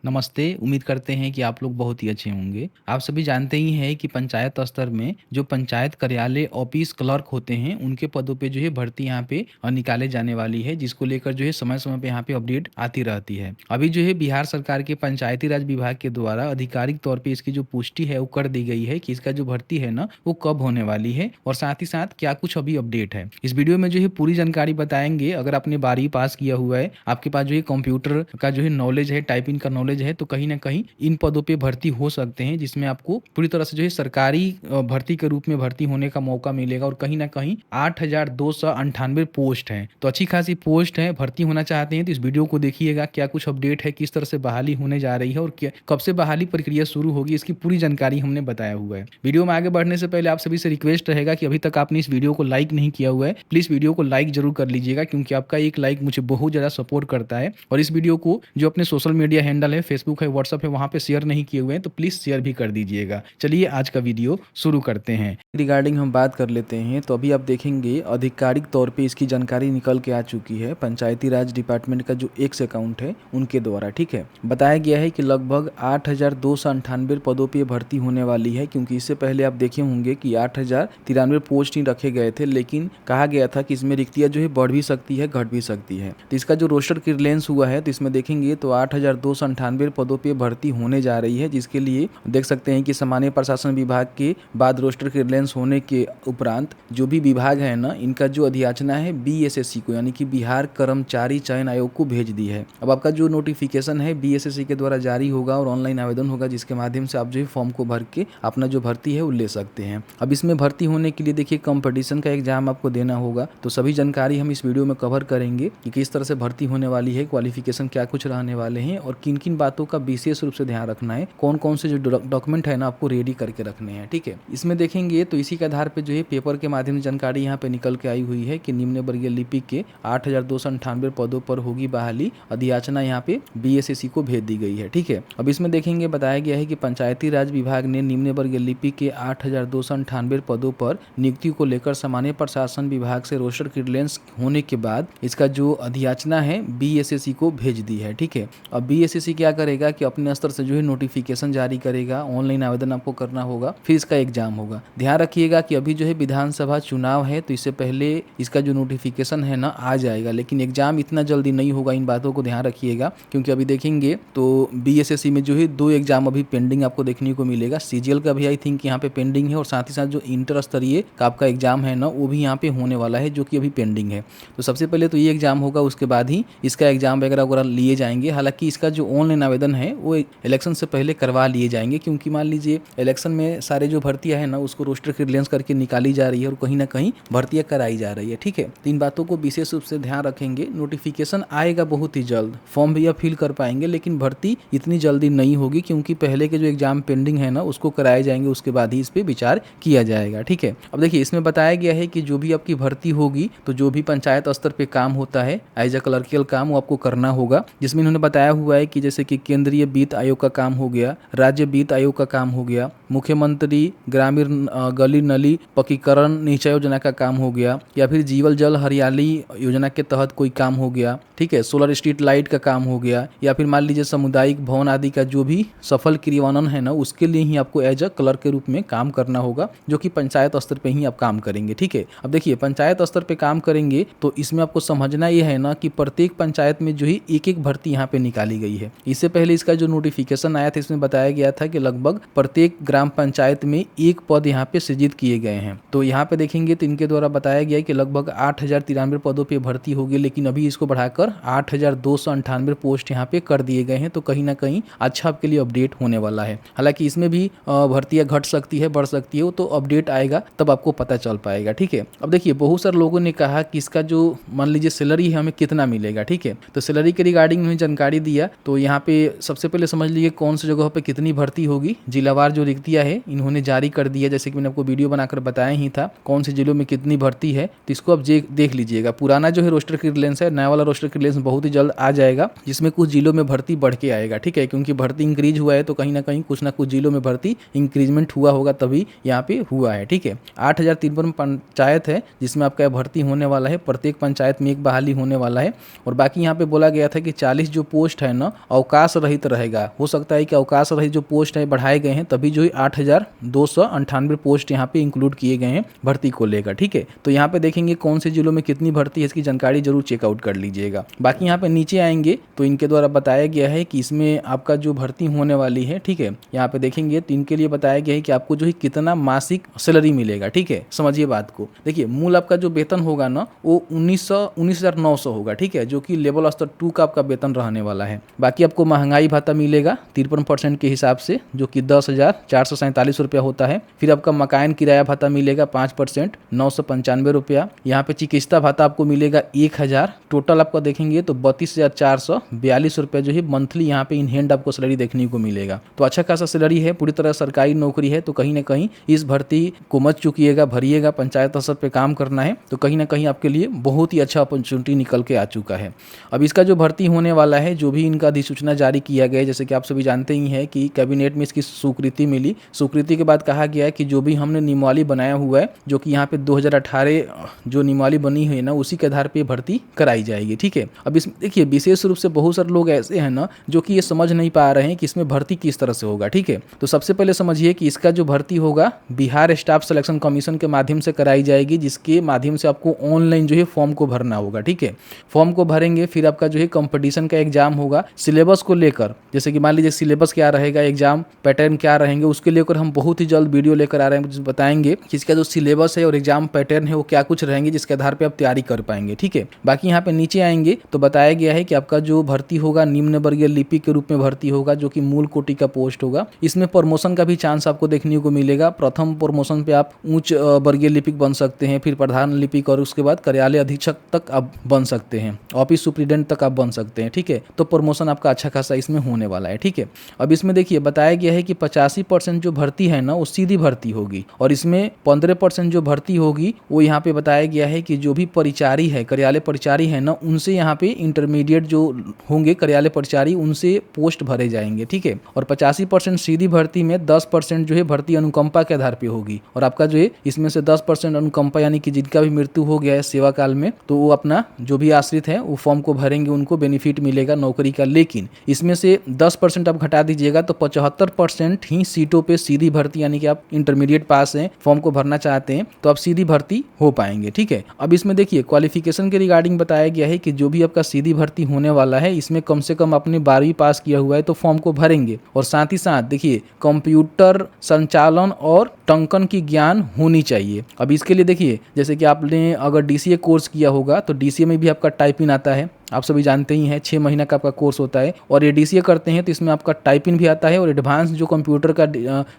नमस्ते, उम्मीद करते हैं कि आप लोग बहुत ही अच्छे होंगे। आप सभी जानते ही हैं कि पंचायत स्तर में जो पंचायत कार्यालय ऑफिस क्लर्क होते हैं, उनके पदों पे जो है भर्ती यहाँ पे निकाले जाने वाली है, जिसको लेकर जो है समय-समय पे यहाँ पे अपडेट आती रहती है। अभी जो है बिहार सरकार के पंचायती राज विभाग के द्वारा आधिकारिक तौर पे इसकी जो पुष्टि है वो कर दी गई है कि इसका जो भर्ती है ना, वो कब होने वाली है और साथ ही साथ क्या कुछ अभी अपडेट है। इस वीडियो में जो है पूरी जानकारी बताएँगे। अगर आपने 12वीं पास किया हुआ है, आपके पास जो है कंप्यूटर का जो है नॉलेज है, टाइपिंग का नॉलेज है, तो कहीं न कहीं इन पदों पे भर्ती हो सकते हैं, जिसमें आपको पूरी तरह से जो है सरकारी भर्ती के रूप में भर्ती होने का मौका मिलेगा और कहीं न कहीं 8,298 पोस्ट हैं। तो अच्छी खासी पोस्ट है, भर्ती होना चाहते हैं तो इस वीडियो को देखिएगा, क्या कुछ अपडेट है, किस तरह से बहाली होने जा रही है और क्या कब से बहाली प्रक्रिया शुरू होगी, इसकी पूरी जानकारी हमने बताया हुआ है। वीडियो में आगे बढ़ने से पहले आप सभी से रिक्वेस्ट रहेगा कि अभी तक आपने इस वीडियो को लाइक नहीं किया हुआ है, प्लीज़ वीडियो को लाइक ज़रूर कर लीजिएगा, क्योंकि आपका एक लाइक मुझे बहुत ज़्यादा सपोर्ट करता है। और इस वीडियो को जो अपने सोशल मीडिया हैंडल है, फेसबुक है, व्हाट्सएप है, वहाँ पे शेयर नहीं किए हुए हैं तो प्लीज़ शेयर भी कर दीजिएगा। चलिए आज का वीडियो शुरू करते हैं। रिगार्डिंग हम बात कर लेते हैं तो अभी आप देखेंगे आधिकारिक तौर पे इसकी जानकारी निकल के आ चुकी है पंचायती राज डिपार्टमेंट का जो एक्स अकाउंट है उनके द्वारा। ठीक है, बताया गया है कि लगभग 8,298 पदों पे भर्ती होने वाली है, क्योंकि इससे पहले आप देखे होंगे कि 8,093 पोस्ट ही रखे गए थे, लेकिन कहा गया था कि इसमें रिक्तियाँ जो है बढ़ भी सकती है, घट भी सकती है। तो इसका जो रोस्टर क्लियरेंस हुआ है तो इसमें देखेंगे तो 8,298 पदों पे भर्ती होने जा रही है, जिसके लिए देख सकते हैं कि सामान्य प्रशासन विभाग के बाद रोस्टर क्लियरेंस होने के उपरांत जो भी विभाग है ना, इनका जो अधियाचना है बीएसएससी को, यानी कि बिहार कर्मचारी चयन आयोग को भेज दी है। अब आपका जो नोटिफिकेशन है बीएसएससी के द्वारा जारी होगा और ऑनलाइन आवेदन होगा, जिसके माध्यम से आप जो है फॉर्म को भर के अपना जो भर्ती है वो ले सकते हैं। अब इसमें भर्ती होने के लिए देखिए कंपटीशन का एग्जाम आपको देना होगा, तो सभी जानकारी हम इस वीडियो में कवर करेंगे कि किस तरह से भर्ती होने वाली है, क्वालिफिकेशन क्या कुछ रहने वाले हैं और किन किन बातों का विशेष रूप से ध्यान रखना है, कौन कौन से जो डॉक्यूमेंट है ना आपको रेडी करके रखने हैं। ठीक है, इसमें देखेंगे तो इसी के आधार पे जो है पेपर के माध्यम से जानकारी यहाँ पे निकल के आई हुई है कि निम्न वर्गीय लिपिक के 8,298 पदों पर होगी बहाली, अधियाचना यहाँ पे बीएसएससी को भेज दी गई है। ठीक है, अब इसमें देखेंगे बताया गया है कि पंचायती राज विभाग ने निम्न वर्गीय लिपिक के 8,298 पदों पर नियुक्ति को लेकर सामान्य प्रशासन विभाग से रोस्टर क्लियरेंस होने के बाद इसका जो अधियाचना है बीएसएससी को भेज दी है। ठीक है, अब बीएसएससी क्या करेगा कि अपने स्तर से जो है नोटिफिकेशन जारी करेगा, ऑनलाइन आवेदन आपको करना होगा, फिर इसका एग्जाम होगा। ध्यान रखिएगा कि अभी जो है विधानसभा चुनाव है, तो इससे पहले इसका जो नोटिफिकेशन है ना आ जाएगा, लेकिन एग्जाम इतना जल्दी नहीं होगा, इन बातों को ध्यान रखिएगा, क्योंकि अभी देखेंगे तो बीएसएससी में जो है 2 एग्जाम अभी पेंडिंग आपको देखने को मिलेगा। सीजीएल का भी आई थिंक यहाँ पे पेंडिंग है और साथ ही साथ जो इंटर स्तरीय का आपका एग्जाम है ना वो भी यहाँ पे होने वाला है, जो कि अभी पेंडिंग है। तो सबसे पहले तो ये एग्जाम होगा, उसके बाद ही इसका एग्जाम वगैरह लिए जाएंगे। हालांकि इसका जो ऑनलाइन आवेदन है वो इलेक्शन से पहले करवा लिए जाएंगे, क्योंकि मान लीजिए इलेक्शन में सारे जो भर्तियां है ना उसको रोस्टर क्लियरेंस करके निकाली जा रही है और कहीं ना कहीं भर्तियां कराई जा रही है। ठीक है, तो इन बातों को विशेष रूप से ध्यान रखेंगे। नोटिफिकेशन आएगा बहुत ही जल्द, फॉर्म भी आप फिल कर पाएंगे, लेकिन भर्ती इतनी जल्दी नहीं होगी, क्योंकि पहले के जो एग्जाम पेंडिंग है ना उसको कराए जाएंगे, उसके बाद ही इस पर विचार किया जाएगा। ठीक है, अब देखिए इसमें बताया गया है कि जो भी आपकी भर्ती होगी तो जो भी पंचायत स्तर पे काम होता है एज अ क्लर्कियल काम वो आपको करना होगा, जिसमें इन्होंने बताया हुआ है कि जैसे कि केंद्रीय वित्त आयोग का काम हो गया, राज्य वित्त आयोग का काम हो गया, मुख्यमंत्री ग्रामीण गली नली पक्कीकरण निश्चय योजना का काम हो गया, या फिर जीवल जल हरियाली योजना के तहत कोई काम हो गया। ठीक है, सोलर स्ट्रीट लाइट का काम हो गया, या फिर मान लीजिए सामुदायिक भवन आदि का जो भी सफल क्रियान्वयन है ना उसके लिए ही आपको एज अ क्लर्क के रूप में काम करना होगा, जो कि पंचायत स्तर पे ही आप काम करेंगे। ठीक है, अब देखिए पंचायत स्तर पे काम करेंगे तो इसमें आपको समझना ये है ना कि प्रत्येक पंचायत में जो ही एक एक भर्ती यहाँ पे निकाली गई है। इससे पहले इसका जो नोटिफिकेशन आया था इसमें बताया गया था कि लगभग प्रत्येक ग्राम पंचायत में एक पद यहाँ पे सृजित किए गए हैं। तो यहाँ पे देखेंगे तो इनके द्वारा बताया गया कि लगभग 8,093 पदों पे भर्ती होगी, लेकिन अभी इसको बढ़ाकर 8,298 पोस्ट यहाँ पे कर दिए गए हैं। तो कहीं ना कहीं अच्छा आपके लिए अपडेट होने वाला है। हालांकि इसमें भी भर्तियां घट सकती है, बढ़ सकती है, वो तो अपडेट आएगा तब आपको पता चल पाएगा। ठीक है, अब देखिए बहुत सारे लोगों ने कहा कि इसका जो मान लीजिए सैलरी है हमें कितना मिलेगा। ठीक है, तो सैलरी के रिगार्डिंग उन्होंने जानकारी दिया। तो यहाँ पे सबसे पहले समझ लीजिए कौन सी जगह पे कितनी भर्ती होगी। जिलावार जो रिक्तियां है इन्होंने जारी कर दिया, जैसे कि मैंने आपको वीडियो बनाकर बताया ही था कौन से जिलों में कितनी भर्ती है, तो इसको अब देख लीजिएगा। पुराना जो है रोस्टर क्लियरेंस है, नया वाला रोस्टर क्लियरेंस बहुत ही जल्द आ जाएगा, जिसमें कुछ जिलों में भर्ती बढ़ के आएगा। ठीक है, क्योंकि भर्ती इंक्रीज हुआ है तो कहीं ना कुछ जिलों में भर्ती इंक्रीजमेंट हुआ होगा, तभी यहाँ पे हुआ है। ठीक है, 8,053 पंचायत है जिसमें आपका भर्ती होने वाला है, प्रत्येक पंचायत में एक बहाली होने वाला है। और बाकी यहाँ पे बोला गया था कि 40 जो पोस्ट है ना अवकाश रहित रहेगा। हो सकता है कि अवकाश रहित जो पोस्ट है बढ़ाए गए हैं, तभी जो है 8,298 पोस्ट यहाँ पे इंक्लूड किए गए हैं भर्ती को लेकर। ठीक है, तो यहाँ पे देखेंगे कौन से जिलों में कितनी भर्ती है, इसकी जानकारी जरूर चेकआउट कर लीजिएगा। बाकी यहाँ पे नीचे आएंगे तो इनके द्वारा बताया गया है कि इसमें आपका जो भर्ती होने वाली है, ठीक है, यहाँ पे देखेंगे तो इनके लिए बताया गया है कि आपको जो है कितना मासिक सैलरी मिलेगा। ठीक है, समझिए बात को। देखिए, मूल आपका जो वेतन होगा ना वो 19,900 होगा। ठीक है, जो कि लेवल स्तर 2 का आपका वेतन रहने वाला है। बाकी आपको महंगाई भत्ता मिलेगा 53% के हिसाब से, जो कि 10,447 रुपया होता है। फिर आपका मकान किराया भत्ता मिलेगा 5%, 995 रुपया। यहाँ पे चिकित्सा भत्ता आपको मिलेगा 1,000। टोटल आपका देखेंगे तो 32,442 रुपया जो है मंथली यहाँ पे इन हैंड आपको सैलरी देखने को मिलेगा। तो अच्छा खासा सैलरी है, पूरी तरह सरकारी नौकरी है। तो कहीं ना कहीं इस भर्ती को मत चुकिएगा, भरिएगा। पंचायत स्तर पे काम करना है तो कहीं ना कहीं आपके लिए बहुत ही अच्छा अपॉर्चुनिटी निकल के आ चुका है। अब इसका जो भर्ती होने वाला है, जो भी इनका अधिसूचना जारी किया गया है, जैसे कि आप सभी जानते ही हैं कि कैबिनेट में इसकी स्वीकृति मिली। स्वीकृति के बाद कहा गया है कि जो भी हमने नियमावली बनाया हुआ है, जो कि यहाँ पे 2018 जो नियमावली बनी हुई है ना, उसी के आधार पे भर्ती कराई जाएगी। ठीक है, अब इसमें देखिए विशेष रूप से बहुत सारे लोग ऐसे हैं ना जो कि ये समझ नहीं पा रहे हैं कि इसमें भर्ती किस तरह से होगा। ठीक है, तो सबसे पहले समझिए कि इसका जो भर्ती होगा बिहार स्टाफ सिलेक्शन कमीशन के माध्यम से कराई जाएगी, जिसके माध्यम से आपको ऑनलाइन जो है फॉर्म को भरना होगा। ठीक है, फॉर्म को भरेंगे, फिर आपका जो है कंपटीशन का एग्जाम होगा सिलेबस को लेकर। जैसे कि मान लीजिए सिलेबस क्या रहेगा, एग्जाम पैटर्न क्या रहेंगे, उसके लेकर हम बहुत ही जल्द वीडियो लेकर आ रहे हैं, जिसमें बताएंगे कि इसका जो सिलेबस है और एग्जाम पैटर्न है वो क्या कुछ रहेंगे, जिसके आधार पर आप तैयारी कर पाएंगे। ठीक है, बाकी यहाँ पे नीचे आएंगे तो बताया गया है कि आपका जो भर्ती होगा निम्न वर्गीय लिपिक के रूप में भर्ती होगा, जो कि मूल कोटि का पोस्ट होगा। इसमें प्रमोशन का भी चांस आपको देखने को मिलेगा। प्रथम प्रमोशन पे आप उच्च वर्गीय लिपिक बन सकते हैं, फिर प्रधान लिपिक और उसके बाद कार्यालय अधीक्षक तक आप बन सकते हैं, ऑफिस सुप्रीडेंट तक आप बन सकते हैं। ठीक है, तो प्रमोशन आपका अच्छा खासा इसमें होने वाला है। ठीक है, अब इसमें देखिए बताया गया है कि 85% जो भर्ती है ना वो सीधी भर्ती होगी, और इसमें 15% जो भर्ती होगी वो यहाँ पे बताया गया है कि जो भी परिचारी है, कार्यालय परिचारी है ना, उनसे यहाँ पे इंटरमीडिएट जो होंगे कार्यालय परिचारी, उनसे पोस्ट भरे जाएंगे। ठीक है, और 85% सीधी भर्ती में 10% जो है भर्ती अनुकंपा के आधार पे होगी, और आपका जो है इसमें से 10% अनुकंपा यानी कि जिनका भी मृत्यु हो गया है सेवा काल में, तो वो अपना जो भी आश्रित है वो फॉर्म को भरेंगे, उनको बेनिफिट मिलेगा नौकरी का। लेकिन इसमें से 10% आप घटा दीजिएगा तो 75% ही सीटों पे सीधी भर्ती, यानी कि आप इंटरमीडिएट पास हैं, फॉर्म को भरना चाहते हैं तो आप सीधी भर्ती हो पाएंगे। ठीक है, अब इसमें देखिए क्वालिफिकेशन के रिगार्डिंग बताया गया है कि जो भी आपका सीधी भर्ती होने वाला है, इसमें कम से कम आपने 12वीं पास किया हुआ है तो फॉर्म को भरेंगे, और साथ ही साथ देखिए कंप्यूटर संचालन और टंकन की ज्ञान होनी चाहिए। अब इसके लिए देखिए जैसे कि आपने अगर डीसीए कोर्स किया होगा तो डीसीए में भी आपका टाइपिंग आता है, आप सभी जानते ही हैं 6 महीना का आपका कोर्स होता है, और ये डीसीए करते हैं तो इसमें आपका टाइपिंग भी आता है, और एडवांस जो कंप्यूटर का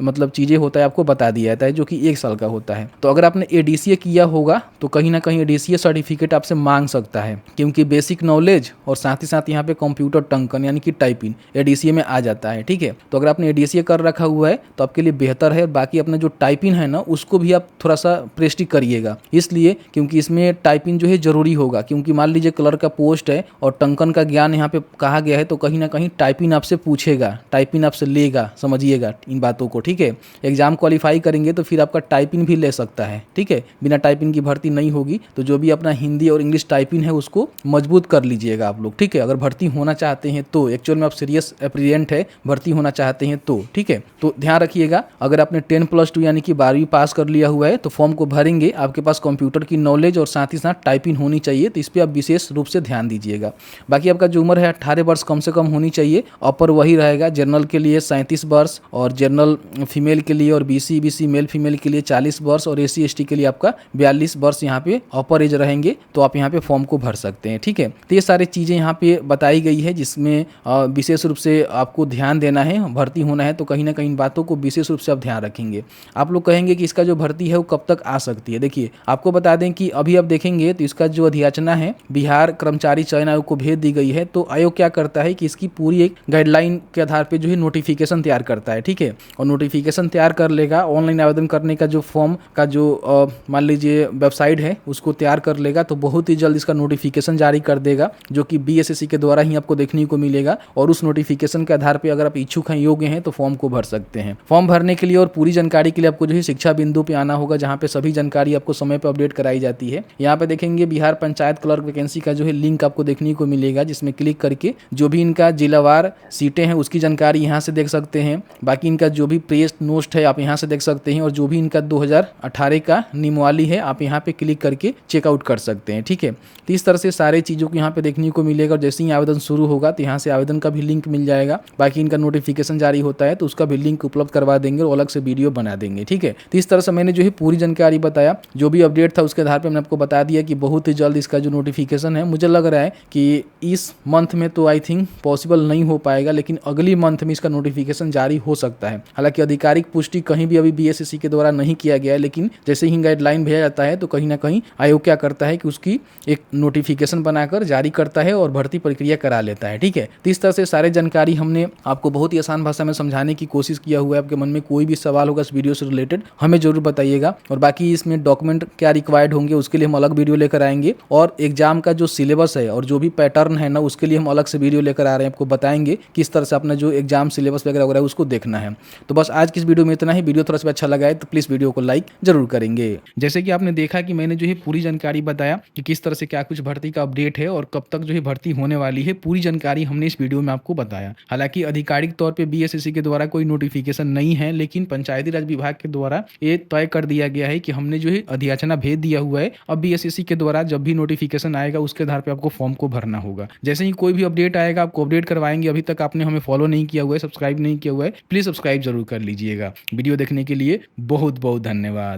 मतलब चीज़ें होता है आपको बता दिया जाता है, जो कि 1 साल का होता है। तो अगर आपने एडीसीए किया होगा तो कहीं ना कहीं एडीसीए सर्टिफिकेट आपसे मांग सकता है, क्योंकि बेसिक नॉलेज और साथ ही साथ यहाँ पे कंप्यूटर टंकन यानी कि टाइपिंग एडीसीए में आ जाता है। ठीक है, तो अगर आपने एडीसीए कर रखा हुआ है तो आपके लिए बेहतर है। बाकी अपना जो टाइपिंग है ना उसको भी आप थोड़ा सा प्रेस्टिक करिएगा, इसलिए क्योंकि इसमें टाइपिंग जो है जरूरी होगा, क्योंकि मान लीजिए क्लर्क का पोस्ट है और टंकन का ज्ञान यहाँ पे कहा गया है, तो कहीं ना कहीं टाइपिंग आपसे पूछेगा, टाइपिंग आपसे लेगा, समझिएगा इन बातों को। ठीक है, एग्जाम क्वालिफाई करेंगे तो फिर आपका टाइपिंग भी ले सकता है। ठीक है, बिना टाइपिंग की भर्ती नहीं होगी, तो जो भी अपना हिंदी और इंग्लिश टाइपिंग है उसको मजबूत कर लीजिएगा आप लोग। ठीक है, अगर भर्ती होना चाहते हैं तो, एक्चुअल में आप सीरियस एप्लीकेंट है, भर्ती होना चाहते हैं तो। ठीक है, तो ध्यान रखिएगा, अगर आपने 10+2 यानी कि 12वीं पास कर लिया हुआ है तो फॉर्म को भरेंगे, आपके पास कंप्यूटर की नॉलेज और साथ ही साथ टाइपिंग होनी चाहिए, तो इस पर आप विशेष रूप से ध्यान दीजिएगा। बाकी आपका जो उम्र है 18 वर्ष कम से कम होनी चाहिए। अपर वही रहेगा, जनरल के लिए 37 वर्ष, और जनरल फीमेल के लिए और बीसी मेल फीमेल के लिए 40 वर्ष, और एसी एसटी के लिए आपका 42 वर्ष यहाँ पे अपर एज रहेंगे, तो आप यहाँ पे फॉर्म को भर सकते हैं। ठीक है, तो ये सारी चीज़ें यहाँ पे बताई गई है, जिसमें विशेष रूप से आपको ध्यान देना है। भर्ती होना है तो कहीं ना कहीं इन बातों को विशेष रूप से आप ध्यान रखेंगे। आप लोग कहेंगे कि इसका जो भर्ती है वो कब तक आ सकती है। देखिए आपको बता दें कि अभी आप देखेंगे तो इसका जो अधियाचना है बिहार कर्मचारी चयन आयोग को भेज दी गई है, तो आयोग क्या करता है कि इसकी पूरी एक गाइडलाइन के आधार पे जो है नोटिफिकेशन तैयार करता है। ठीक है, और नोटिफिकेशन तैयार कर लेगा, ऑनलाइन आवेदन करने का जो फॉर्म का जो मान लीजिए वेबसाइट है उसको तैयार कर लेगा, तो बहुत ही जल्द इसका नोटिफिकेशन जारी कर देगा, जो कि बीएसएससी के द्वारा ही आपको देखने को मिलेगा, और उस नोटिफिकेशन के आधार पर अगर आप इच्छुक हैं, योग्य हैं, तो फॉर्म को भर सकते हैं। फॉर्म भरने के लिए और पूरी जानकारी के लिए आपको जो है शिक्षा बिंदु पे आना होगा, जहाँ पे सभी जानकारी आपको समय पे अपडेट कराई जाती है। यहाँ पे देखेंगे बिहार पंचायत क्लर्क वैकेंसी का जो है लिंक आपको आपको देखने को मिलेगा, जिसमें क्लिक करके जो भी इनका जिलावार सीटें हैं उसकी जानकारी यहाँ से देख सकते हैं। बाकी इनका जो भी प्रेस नोट है आप यहाँ से देख सकते हैं, और जो भी इनका 2018 का नियमावली है आप यहाँ पे क्लिक करके चेकआउट कर सकते हैं। ठीक है, तो इस तरह से सारे चीज़ों को यहाँ पे देखने को मिलेगा। और जैसे ही आवेदन शुरू होगा तो यहाँ से आवेदन का भी लिंक मिल जाएगा। बाकी इनका नोटिफिकेशन जारी होता है तो उसका भी लिंक उपलब्ध करवा देंगे और अलग से वीडियो बना देंगे। ठीक है, तो इस तरह से मैंने जो है पूरी जानकारी बताया, जो भी अपडेट था उसके आधार पर मैंने आपको बता दिया कि बहुत ही जल्द इसका जो नोटिफिकेशन है, मुझे लग रहा है कि इस मंथ में तो आई थिंक पॉसिबल नहीं हो पाएगा, लेकिन अगली मंथ में इसका नोटिफिकेशन जारी हो सकता है। हालांकि आधिकारिक पुष्टि कहीं भी अभी बीएसएससी के द्वारा नहीं किया गया है, लेकिन जैसे ही गाइडलाइन भेजा जाता है तो कहीं ना कहीं आयोग क्या करता है कि उसकी एक नोटिफिकेशन बनाकर जारी करता है और भर्ती प्रक्रिया करा लेता है। ठीक है, तो इस तरह से सारे जानकारी हमने आपको बहुत ही आसान भाषा में समझाने की कोशिश किया हुआ है। आपके मन में कोई भी सवाल होगा इस वीडियो से रिलेटेड हमें जरूर बताइएगा। और बाकी इसमें डॉक्यूमेंट क्या रिक्वायर्ड होंगे उसके लिए हम अलग वीडियो लेकर आएंगे, और एग्जाम का जो सिलेबस है और जो भी पैटर्न है ना उसके लिए हम अलग से वीडियो लेकर आ रहे हैं, आपको बताएंगे किस तरह से अपना जो एग्जाम सिलेबस वगैरह है उसको देखना है। तो बस आज की इस वीडियो में इतना ही। वीडियो थोड़ा सा अच्छा लगा है तो प्लीज़ वीडियो को लाइक जरूर करेंगे। जैसे कि आपने देखा कि मैंने जो है पूरी जानकारी बताया कि किस तरह से क्या कुछ भर्ती का अपडेट है और कब तक जो है भर्ती होने वाली है, पूरी जानकारी हमने इस वीडियो में आपको बताया। हालांकि आधिकारिक तौर पे बीएसएससी के द्वारा कोई नोटिफिकेशन नहीं है, लेकिन पंचायती राज विभाग के द्वारा ये तय कर दिया गया है कि हमने जो है अधियाचना भेज दिया हुआ है। अब बीएसएससी के द्वारा जब भी नोटिफिकेशन आएगा उसके आधार पर आपको फॉर्म को भरना होगा। जैसे ही कोई भी अपडेट आएगा आपको अपडेट करवाएंगे। अभी तक आपने हमें फॉलो नहीं किया हुआ है, सब्सक्राइब नहीं किया हुआ है, प्लीज सब्सक्राइब जरूर कर लीजिएगा। वीडियो देखने के लिए बहुत बहुत धन्यवाद।